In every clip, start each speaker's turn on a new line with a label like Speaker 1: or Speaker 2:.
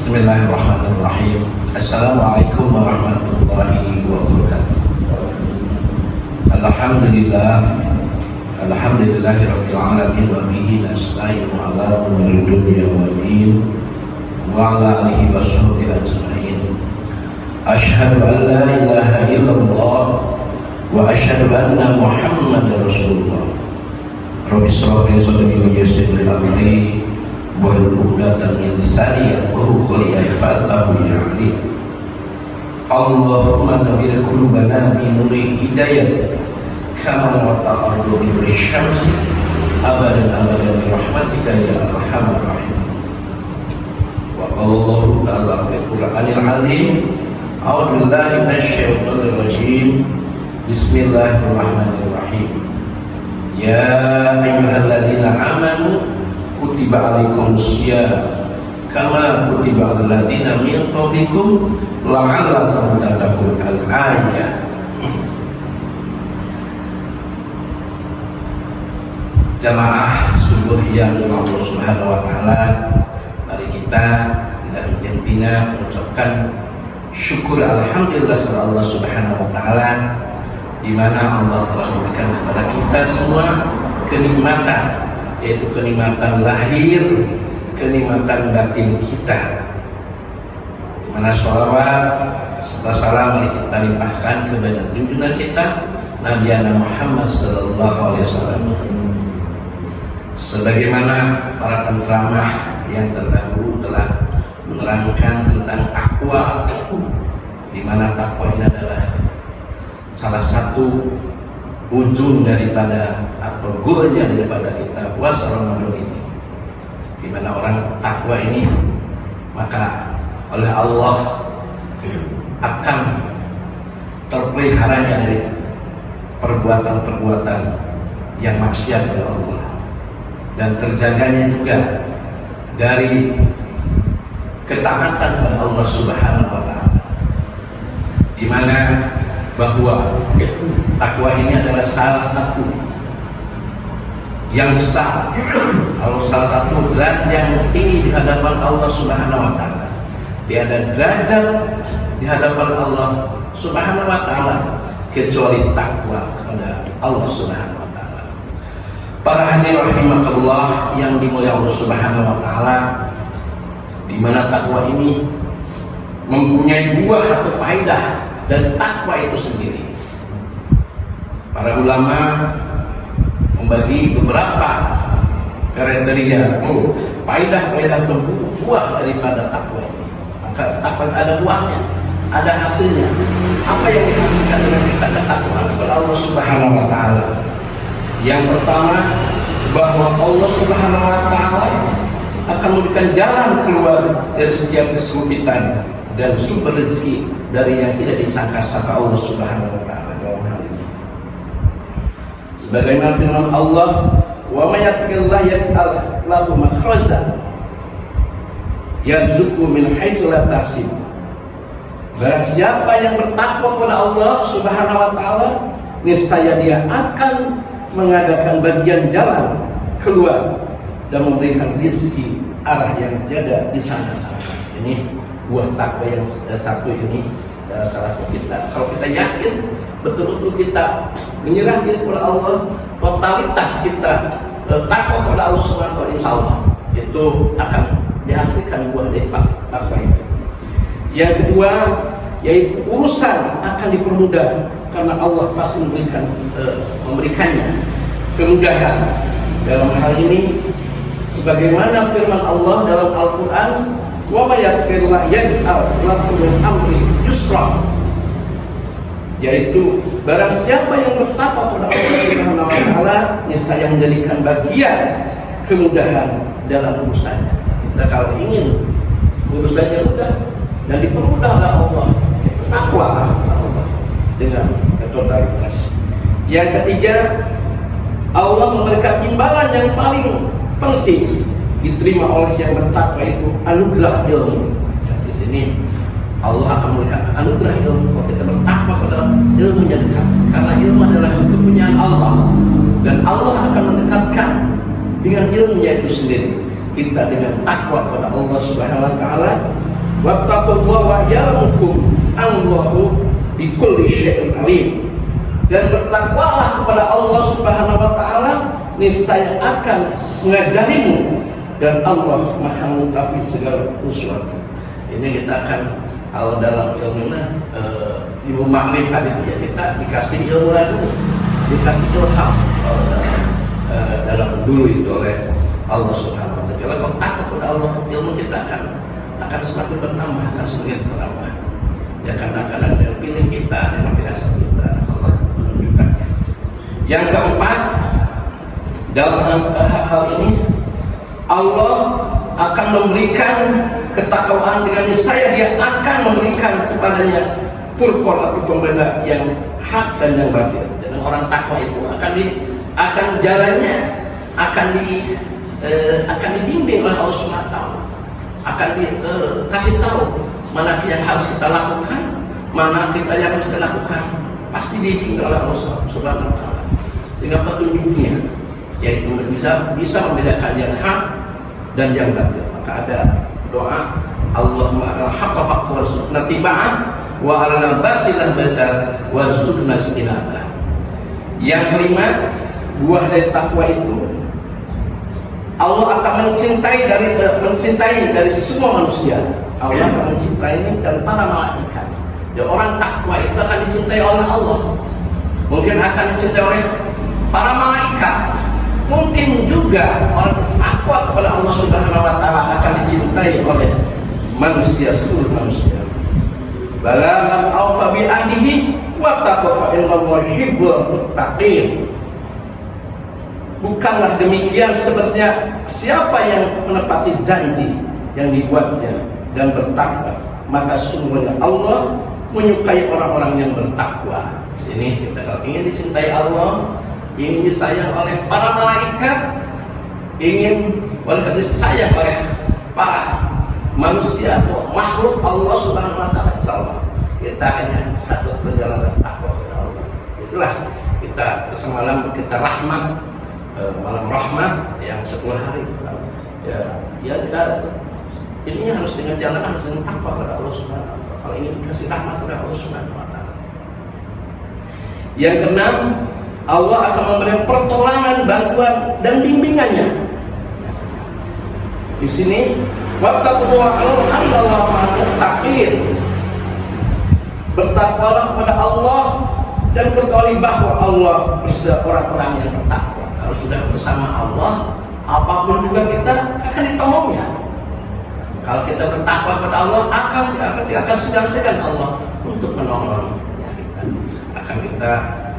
Speaker 1: Bismillahirrahmanirrahim. Assalamualaikum warahmatullahi wabarakatuh. Alhamdulillahirabbil alamin wa bihi nasta'inu ala umuri dunya waddin wa ala alihi washabbihi ajmain. Asyhadu an la ilaha illallah wa asyhadu anna Muhammadar Rasulullah. Rabbi shrah li sadri wa yassir li amri wahlul 'uqdatam min lisani yafqahu qawli fatahu ya alim. Allahumma nawwir qulubana bi nuri hidayatika kama nawwarta al-ardu bi nuri syamsi abadan bi rahmatika ya arhamar rahim. Wa Allahu ta'ala fil Qur'anil azim. A'udzu billahi minasyaitonir rajim. Bismillahirrahmanirrahim. Ya ayyuhalladzina amanu kutiba alaikumusiyam kama kutiba alal ladzina min qablikum la'allakum tattaqun. Al-ayat. Jamaah subuh yang Allah Subhanahu wa taala, mari kita dan jantina mengucapkan syukur alhamdulillah kepada Allah Subhanahu wa taala, di mana Allah telah memberikan kepada kita semua kenikmatan, yaitu kenikmatan lahir, kenikmatan batin kita, di mana sholawat serta salam mari kita limpahkan kepada junjungan kita Nabi Muhammad sallallahu alaihi wasallam. Sebagaimana para penceramah yang terdahulu telah menerangkan tentang takwa, di mana takwa ini adalah salah satu ujung daripada atau goalnya daripada kita puasa Ramadan ini, di mana orang takwa ini maka oleh Allah akan terpeliharanya dari perbuatan-perbuatan yang maksiat kepada Allah, dan terjaganya juga dari ketaatan kepada Allah Subhanahu wa taala, di mana bahwa takwa ini adalah salah satu yang besar, kalau salah satu derajat yang tinggi di hadapan Allah Subhanahu wa taala. Tiada derajat di hadapan Allah Subhanahu wa taala kecuali takwa kepada Allah Subhanahu wa taala. Para hadirin rahimakumullah yang dimuliakan Allah Subhanahu wa taala, di mana takwa ini mempunyai buah atau faedah dan takwa itu sendiri. Para ulama membagi beberapa kriteria faedah atau buah daripada takwa ini. Maka takwa ada buahnya, ada hasilnya. Apa yang dihasilkan dengan kita ketakwaan kepada Allah Subhanahu wa taala? Yang pertama, bahwa Allah Subhanahu wa taala akan memberikan jalan keluar dari setiap kesulitan dan sumber rezeki dari yang tidak disangka-sangka Allah Subhanahu wa taala dalam hal ini. Sebagaimana firman Allah, "Wa may yattaqillaha yaj'al lahu makhraja yarzuqhu min haitsu la yahtasib." Barang siapa yang bertakwa kepada Allah Subhanahu wa taala, niscaya dia akan mengadakan bagian jalan keluar dan memberikan rezeki arah yang tidak disangka-sangka. Ini buah takwa yang satu ini, salah satu kita. Kalau kita yakin betul-betul kita menyerah diri kepada Allah, totalitas kita takwa kepada Allah Subhanahu wa taala, insya Allah itu akan dihasilkan buah dari takwa itu. Yang kedua, yaitu urusan akan dipermudah karena Allah pasti memberikannya kemudahan. Dalam hal ini sebagaimana firman Allah dalam Al-Qur'an, wa may yattaqillaha yaj'al lahu min amri yusra, yaitu barang siapa yang bertakwa kepada Allah Subhanahu wa taala, niscaya menjadikan bagian kemudahan dalam urusannya. Kita kalau ingin urusannya mudah dan dipermudah oleh Allah, takwalah Allah dengan totalitas. Yang ketiga, Allah memberikan imbalan yang paling penting diterima oleh yang bertakwa, itu anugerah ilmu. Dan di sini Allah akan memberikan anugerah ilmu kalau kita bertakwa kepada ilmunya dekat, karena ilmu adalah kepunyaan Allah dan Allah akan mendekatkan dengan ilmunya itu sendiri kita dengan takwa kepada Allah Subhanahu wa taala. Wattaqullaha ya'lamukum Allahu bikulli syai'in alim. Dan bertakwalah kepada Allah Subhanahu wa taala, niscaya akan mengajarimu, dan Allah Maha mengetahui segala sesuatu. Ini kita akan, kalau dalam ilmunya ilmu makrifat itu ya, kita dikasih ilmu lagi, dikasih ilham dalam dulu itu oleh Allah Subhanahu wa taala. Kalau takut kepada Allah, ilmu kita akan semakin bertambah, akan semakin bertambah. Ya kadang-kadang yang pilih kita, yang firasat kita, Allah menunjukkan. Yang keempat, dalam hal ini Allah akan memberikan ketakwaan dengan niscaya Dia akan memberikan kepadanya furqan atau pembeda yang hak dan yang batil. Dan orang takwa itu akan jalannya akan dibimbing oleh Allah Subhanahu wa taala. Akan dikasih tahu mana yang harus kita lakukan, mana kita yang harus kita lakukan, pasti dibimbing oleh Allah Subhanahu wa taala. Dengan petunjuknya, yaitu bisa membedakan yang hak dan yang batil. Maka ada doa, Allahumma arina al-haqqa haqqan warzuqna ittiba'ah wa arina al-batila batilan warzuqna ijtinabah. Yang kelima, buah dari takwa itu Allah akan mencintai dari semua manusia. Allah akan mencintai dan para malaikat. Ya, orang takwa itu akan dicintai oleh Allah. Mungkin akan dicintai oleh para malaikat. Mungkin juga orang takwa kepada Allah Subhanahu wa taala akan dicintai oleh manusia, seluruh manusia. Bala man awfa bi ahdihi wa taqwa fa innallaha yuhibbul muttaqin. Bukanlah demikian sepertinya siapa yang menepati janji yang dibuatnya dan bertakwa, maka sungguhnya Allah menyukai orang-orang yang bertakwa. Di sini kita kalau ingin dicintai Allah, ingin disayang oleh para malaikat, ingin disayang oleh para manusia atau makhluk Allah Subhanahu wa taala, insyaallah kita hanya satu perjalanan takwa kepada Allah. Itulah kita semalam kita rahmat, malam rahmat yang 10 hari. Ini harus dengan jalan, harus dengan takwa kepada Allah Subhanahu wa taala. Kalau ingin kasih rahmat kepada Allah Subhanahu wa taala. Yang keenam, Allah akan memberikan pertolongan, bantuan dan bimbingannya. Di sini, wattaqullaha allaha ma'al muttaqin. Bertakwalah kepada Allah dan ketahui bahwa Allah bersama orang-orang yang bertakwa. Kalau sudah bersama Allah, apapun juga kita akan ditolongnya. Kalau kita bertakwa kepada Allah, akan sedang-sedang Allah untuk menolong kita.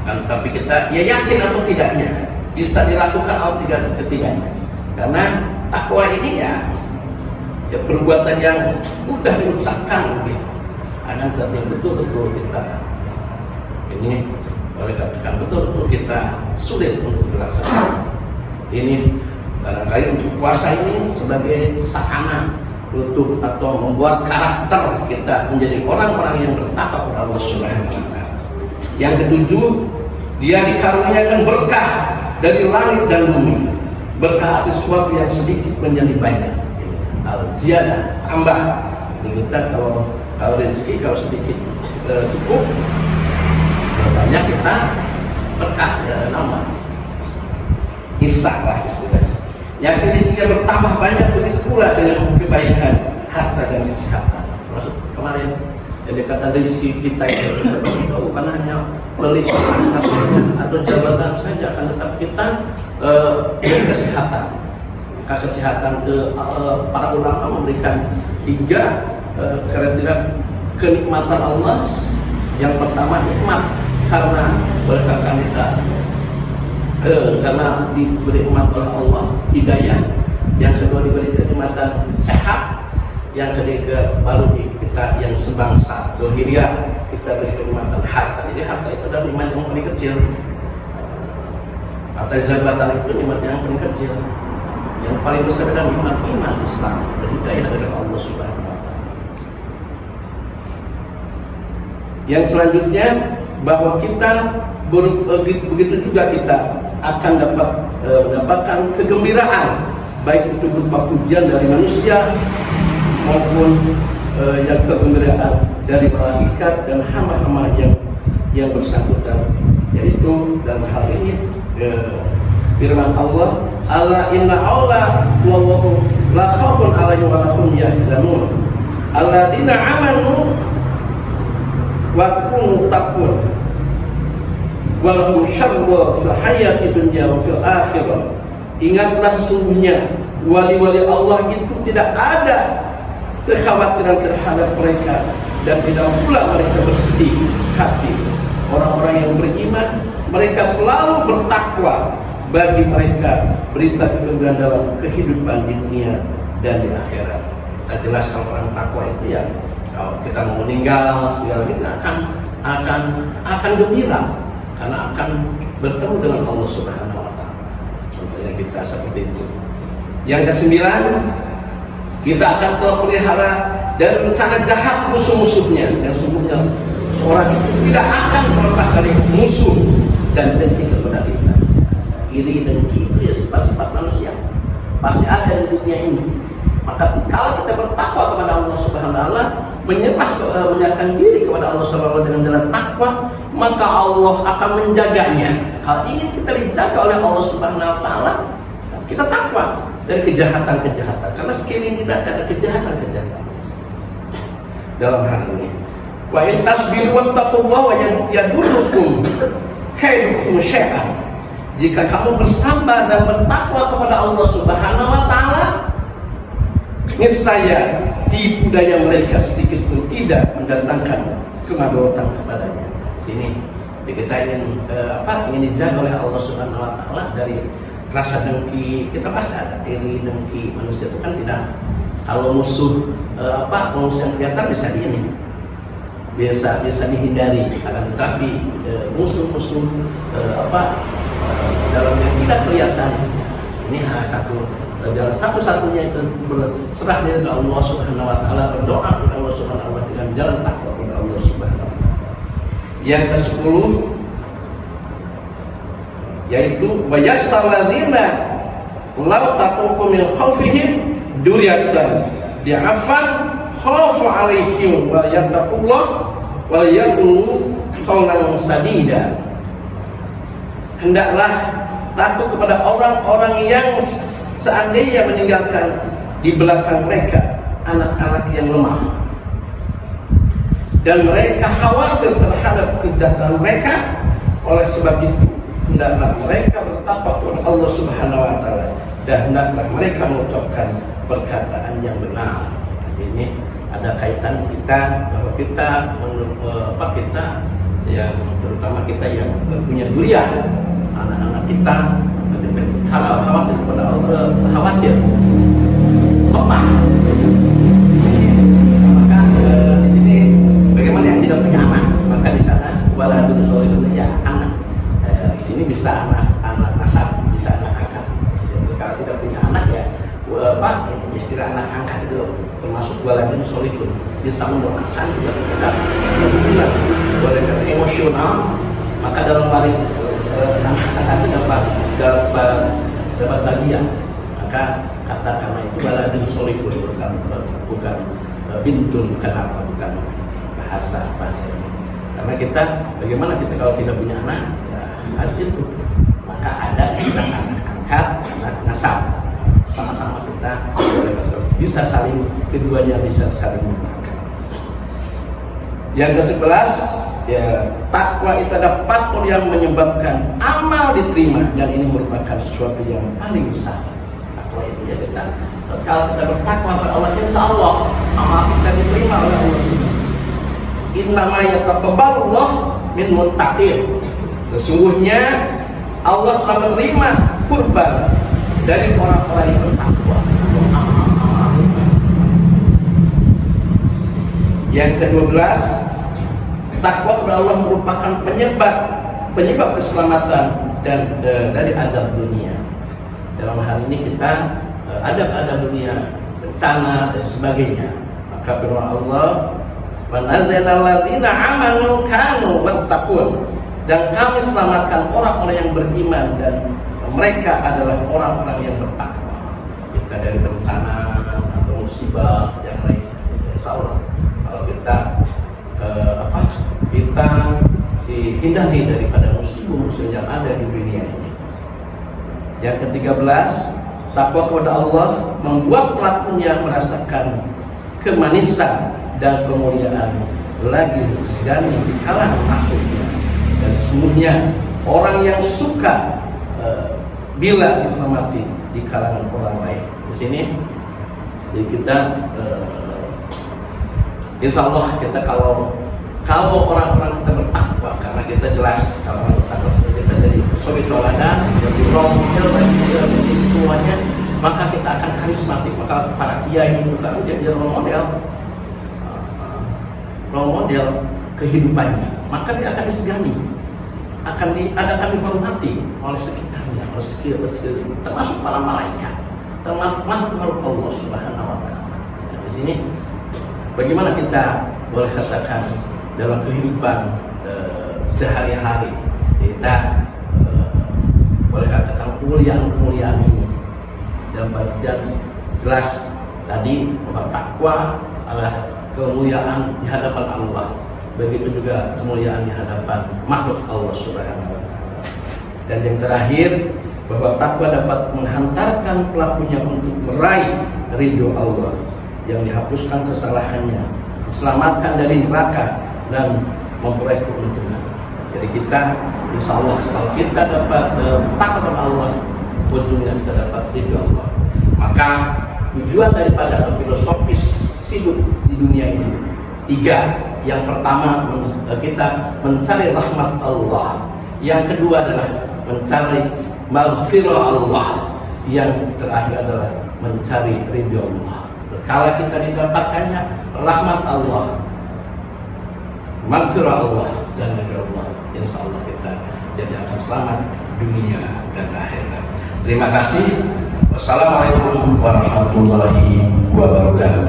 Speaker 1: Tapi kita ya yakin atau tidaknya bisa dilakukan atau tidaknya. Karena takwa ini ya perbuatan yang mudah diucapkan mungkin. Tapi betul-betul kita ini boleh katakan betul-betul kita sulit untuk dilaksanakan. Ini barangkali untuk puasa ini sebagai sarana untuk atau membuat karakter kita menjadi orang-orang yang bertakwa kepada Allah Subhanahu wa taala. Yang ketujuh, dia dikaruniakan berkah dari langit dan bumi. Berkah atas sesuatu yang sedikit menjadi banyak. Al-ziyadah, tambah. Kita kalau rezeki kalau sedikit cukup, banyak kita berkah nambah. Isah lah istilahnya. Yang ketiga, bertambah banyak begitu pula dengan kebaikan harta dan kesehatan. Maksud kemarin jadi kata rezeki kita itu bukan hanya pelimpahan hasilnya atau jabatan saja, akan tetapi kita dari kesehatan. Maka kesehatan para ulama memberikan 3 kriteria kenikmatan Allah. Yang pertama, nikmat karena berkahkan kita, karena diberi nikmat oleh Allah hidayah. Yang kedua, diberi kenikmatan sehat. Yang ketiga, baru kita yang sebangsa dohiriyah, kita beri kenikmatan harta. Jadi harta itu adalah nikmat yang paling kecil. Harta jabatan itu nikmat yang paling kecil. Yang paling besar adalah nikmat iman Islam dan hidayah dari Allah Subhanahu wa taala. Yang selanjutnya, bahwa kita begitu juga kita akan mendapatkan kegembiraan, baik itu berupa pujian dari manusia maupun yang kegembiraan dari malaikat dan hamba-hamba yang bersangkutan, yaitu dalam hal ini firman Allah, ala inna aula wallahu la khaufun alaihim wa la hum yahzanun alladzina amanu wa kunu taqun walahum syarru fil hayati dunya wa fil akhirah. Ingatlah sesungguhnya wali-wali Allah itu tidak ada kekhawatiran terhadap mereka dan tidak pula mereka bersedih hati. Orang-orang yang beriman, mereka selalu bertakwa. Bagi mereka berita kegembiraan dalam kehidupan di dunia dan di akhirat. Kita jelas kalau orang takwa itu ya, kalau kita mau meninggal segala kita akan gembira karena akan bertemu dengan Allah Subhanahu wa taala. Contohnya kita seperti itu. Yang kesembilan, kita akan terpelihara dari rencana jahat musuh-musuhnya. Yang sesungguhnya seorang itu tidak akan terlepas dari musuh dan dengki kepada kita. Iri dengki itu ya sifat-sifat manusia, pasti ada di dunia ini. Maka kalau kita bertakwa kepada Allah Subhanahu wa taala, menyerahkan diri kepada Allah Subhanahu wa taala dengan jalan takwa, maka Allah akan menjaganya. Kalau ingin kita dijaga oleh Allah Subhanahu wa taala, kita takwa dari kejahatan-kejahatan. Karena sekeliling kita ada kejahatan-kejahatan. Dalam hal ini, wa in tasbiru wattaqullaha yadurukum khairukum syai'an. Jika kamu bersabar dan bertakwa kepada Allah Subhanahu wa taala, niscaya tipu daya mereka sedikit pun tidak mendatangkan kemadaratan kepadanya. Sini kita ingin dijaga oleh Allah Subhanahu wa taala dari rasa dengki. Kita pasti ada iri, dengki. Manusia itu kan tidak, kalau musuh musuh yang kelihatan bisa dihindari, akan tetapi musuh-musuh dalam yang tidak kelihatan ini jalan satu-satunya itu berserah diri kepada Allah Subhanahu wa taala, berdoa kepada Allah Subhanahu wa taala dengan jalan takwa kepada Allah Subhanahu wa taala. Yang ke-10 yaitu wa yassal ladzina law taqumu min khaufihim duriyatan bi'afan khaufu alaihim wa yattaqullah wa yaqulu qawlan sadida. Hendaklah takut kepada orang-orang yang seandainya meninggalkan di belakang mereka anak-anak yang lemah, dan mereka khawatir terhadap kesejahteraan mereka. Oleh sebab itu, hendaklah mereka bertakwa kepada Allah Subhanahu wa taala dan hendaklah mereka mengucapkan perkataan yang benar. Ini ada kaitan kita bahwa kita yang terutama kita yang punya durian, anak-anak kita khawatir kepada Allah, khawatir lemah. Maka di sini bagaimana yang tidak punya anak, maka di sana waladun sholihun, ya anak. Di sini bisa anak nasab, bisa anak angkat. Jadi kalau tidak punya anak ya istilah anak angkat itu termasuk waladun sholihun, bisa mendoakan juga kita hubungan boleh kata emosional. Maka dalam waris anak-anak itu dapat bagian. Maka kata karena itu waladun sholihun, bukan bintun, bukan bahasa ini. Karena kita bagaimana kita kalau tidak punya anak, ya ada itu. Maka ada istilah anak angkat, anak nasab. Sama-sama kita bisa saling, keduanya bisa saling mengangkat. Yang ke-11, ya, takwa itu ada faktor yang menyebabkan amal diterima, dan ini merupakan sesuatu yang paling besar. Takwa itu ya kita, kalau kita bertakwa kepada Allah, insya Allah amal kita diterima oleh Allah Subhanahu. Innama yataqabbalullah min muttaqin. Sesungguhnya Allah telah menerima kurban dari orang-orang yang bertakwa. Yang ke-12, takwa kepada Allah merupakan penyebab keselamatan dan dari azab dunia. Dalam hal ini kita adab-adab dunia, bencana dan sebagainya. Maka firman Allah, wa nazzalna alladziina aamanu kanu wattaqun, dan kami selamatkan orang-orang yang beriman dan mereka adalah orang-orang yang bertakwa. Kita dari bencana atau musibah yang lain, insya Allah kita dihindari daripada musibah-musibah yang ada di dunia ini. Yang ke-13, takwa kepada Allah membuat pelakunya merasakan kemanisan dan kemuliaan lagi segani di kalangan makhluknya. Dan sesungguhnya orang yang suka bila dihormati di kalangan orang lain. Di sini jadi kita insya Allah kita kalau orang-orang kita bertakwa, karena kita jelas kalau orang bertakwa kita jadi suri toladan, jadi role model bagi semuanya, maka kita akan karismatik. Maka para kiai itu kan jadi role model kehidupannya, maka dia akan disegani, akan dihormati oleh sekitarnya, oleh sekeliling, termasuk para malaikat, termasuk makhluk Allah Subhanahu wa Ta'ala. Nah, di sini bagaimana kita boleh katakan dalam kehidupan sehari-hari kita boleh katakan kemuliaan ini dalam bagian jelas tadi bahwa takwa adalah kemuliaan di hadapan Allah, begitu juga kemuliaan di hadapan makhluk Allah Subhanahu wa Ta'ala. Dan yang terakhir, bahwa takwa dapat menghantarkan pelakunya untuk meraih ridho Allah, yang dihapuskan kesalahannya, diselamatkan dari neraka, dan memperoleh keuntungan. Jadi kita insya Allah kalau kita dapat takwa kepada Allah, ujungnya kita dapat ridho Allah. Maka tujuan daripada filosofis hidup di dunia ini 3. Yang pertama, kita mencari rahmat Allah. Yang kedua adalah mencari maghfirah Allah. Yang terakhir adalah mencari ridho Allah. Kalau kita didapatkannya rahmat Allah, maghfirah Allah, dan ridho Allah, insya Allah kita jadi akan selamat dunia dan akhirat. Terima kasih. Wassalamualaikum warahmatullahi wabarakatuh.